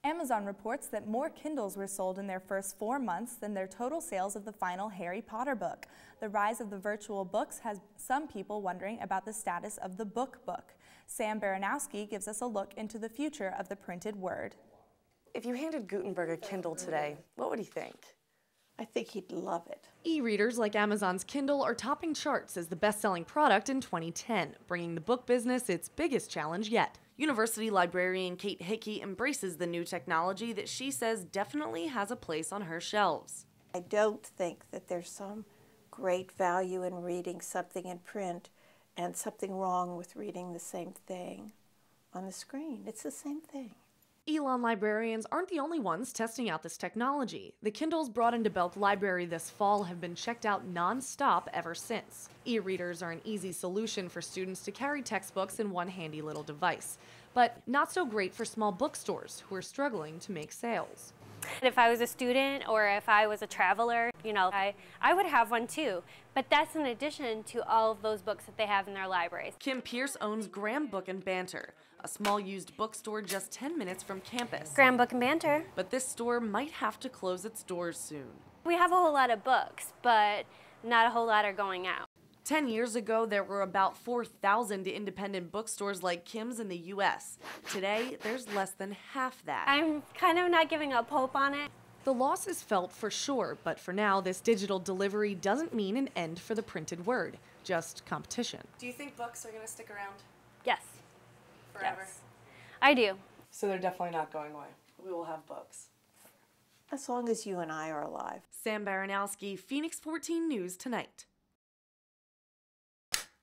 Amazon reports that more Kindles were sold in their first 4 months than their total sales of the final Harry Potter book. The rise of the virtual books has some people wondering about the status of the book. Sam Baranowski gives us a look into the future of the printed word. If you handed Gutenberg a Kindle today, what would he think? I think he'd love it. E-readers like Amazon's Kindle are topping charts as the best-selling product in 2010, bringing the book business its biggest challenge yet. University librarian Kate Hickey embraces the new technology that she says definitely has a place on her shelves. I don't think that there's some great value in reading something in print and something wrong with reading the same thing on the screen. It's the same thing. Elon librarians aren't the only ones testing out this technology. The Kindles brought into Belk Library this fall have been checked out non-stop ever since. E-readers are an easy solution for students to carry textbooks in one handy little device, but not so great for small bookstores who are struggling to make sales. If I was a student or if I was a traveler, I would have one too. But that's in addition to all of those books that they have in their libraries. Kim Pierce owns Graham Book and Banter, a small used bookstore just 10 minutes from campus. Graham Book and Banter. But this store might have to close its doors soon. We have a whole lot of books, but not a whole lot are going out. 10 years ago, there were about 4,000 independent bookstores like Kim's in the U.S. Today, there's less than half that. I'm kind of not giving up hope on it. The loss is felt for sure, but for now, this digital delivery doesn't mean an end for the printed word, just competition. Do you think books are going to stick around? Yes. Forever? Yes. I do. So they're definitely not going away. We will have books. As long as you and I are alive. Sam Baranowski, Phoenix 14 News Tonight.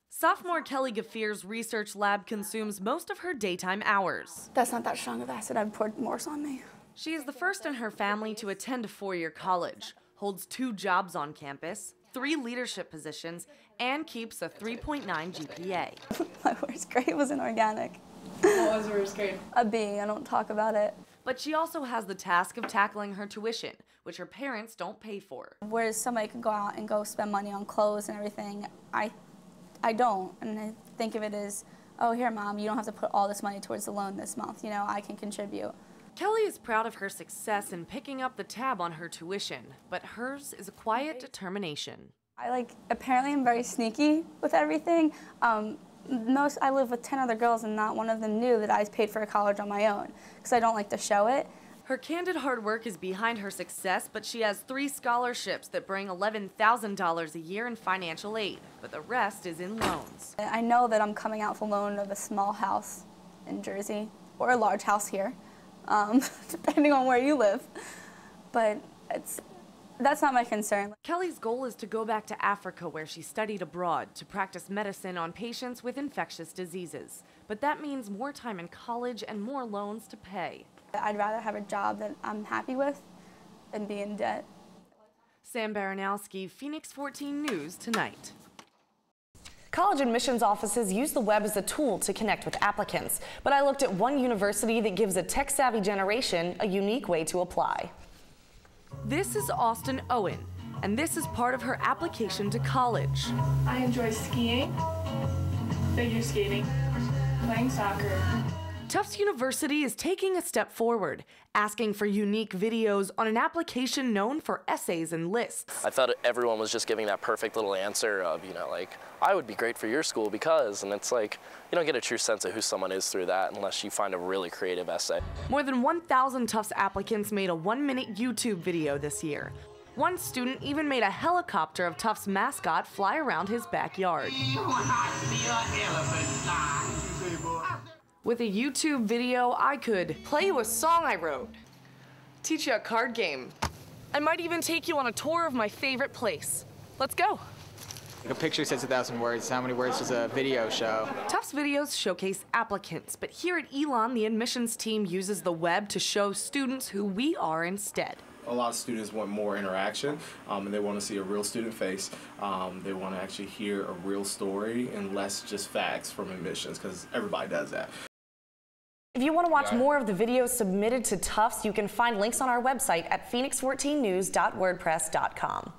Sophomore Kelly Gaffir's research lab consumes most of her daytime hours. That's not that strong of acid. I've poured more on me. She is the first in her family to attend a four-year college, holds 2 jobs on campus, 3 leadership positions, and keeps a 3.9 GPA. My worst grade was in organic. What was your worst grade? A B. I don't talk about it. But she also has the task of tackling her tuition, which her parents don't pay for. Whereas somebody could go out and go spend money on clothes and everything, I don't. And I think of it as, oh, here, Mom, you don't have to put all this money towards the loan this month. I can contribute. Kelly is proud of her success in picking up the tab on her tuition, but hers is a quiet determination. Apparently I'm very sneaky with everything. I live with 10 other girls and not one of them knew that I paid for a college on my own because I don't like to show it. Her candid hard work is behind her success, but she has 3 scholarships that bring $11,000 a year in financial aid, but the rest is in loans. I know that I'm coming out with a loan of a small house in Jersey or a large house here, depending on where you live, but that's not my concern. Kelly's goal is to go back to Africa where she studied abroad to practice medicine on patients with infectious diseases. But that means more time in college and more loans to pay. I'd rather have a job that I'm happy with than be in debt. Sam Baranowski, Phoenix 14 News Tonight. College admissions offices use the web as a tool to connect with applicants, but I looked at one university that gives a tech-savvy generation a unique way to apply. This is Austin Owen, and this is part of her application to college. I enjoy skiing, figure skating, playing soccer. Tufts University is taking a step forward, asking for unique videos on an application known for essays and lists. I thought everyone was just giving that perfect little answer of, I would be great for your school because, and it's like, you don't get a true sense of who someone is through that unless you find a really creative essay. More than 1,000 Tufts applicants made a 1-minute YouTube video this year. One student even made a helicopter of Tufts mascot fly around his backyard. With a YouTube video, I could play you a song I wrote, teach you a card game. I might even take you on a tour of my favorite place. Let's go. A picture says 1,000 words. How many words does a video show? Tufts videos showcase applicants, but here at Elon, the admissions team uses the web to show students who we are instead. A lot of students want more interaction, and they want to see a real student face. They want to actually hear a real story and less just facts from admissions, because everybody does that. If you want to watch more of the videos submitted to Tufts, you can find links on our website at phoenix14news.wordpress.com.